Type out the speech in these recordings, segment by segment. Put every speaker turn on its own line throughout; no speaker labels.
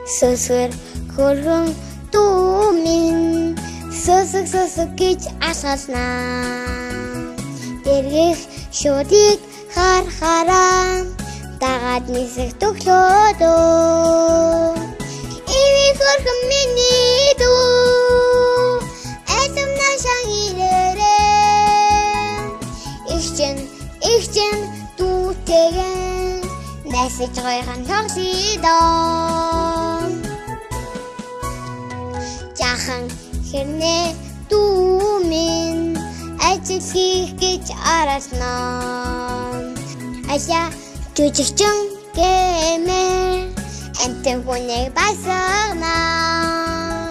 Сөсгөр хөргөн дүү минь сөсөг гэж асгаснаа. Дэргэх шүдийг харахаараа дагаад нисэх төглөөдөө. Иви хөргөн миний дүү эсэм нашан ирээрээ. Ихчэн дүүтэйгэн насиж гойхон тогсидоо. Жахан хэрнээ дүү минь ажил хийх гэж араснаа. Аяа жүжигчин гэмээр энтэн хүнийг байсагнаа.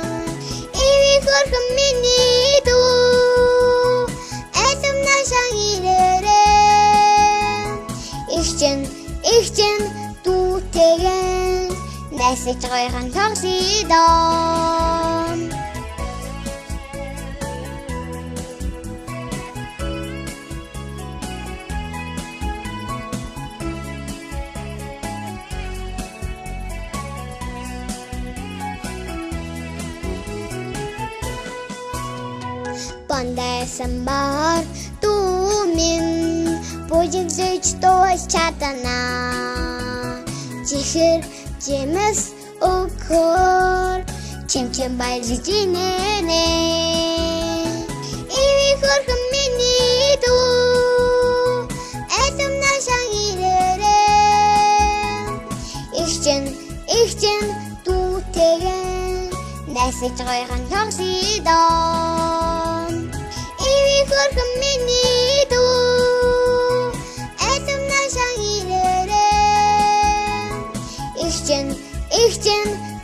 Иви хөргөн миний дүү эсэм нашан ирээрээ. Ихчэн дүүтэйгэн насиж гойхон тогсидоо. Бандайсан бар дүү минь бүжиглэж дуус чадана. Чихэр жимэс өгөхөр чимчим баярлаж инэнэ. Иви хөргөн миний дүү эсэм нашан ирээрээ. Ихчэн дүүтэйгэн насиж гойхон тогсидоо. Иви хөргөн миний дүү эсэм нашан ирээрээ. Ихчэн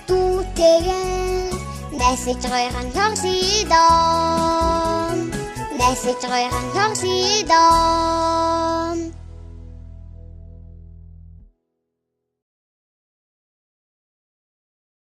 дүүтэйгэн насиж гойхон тогсидоо.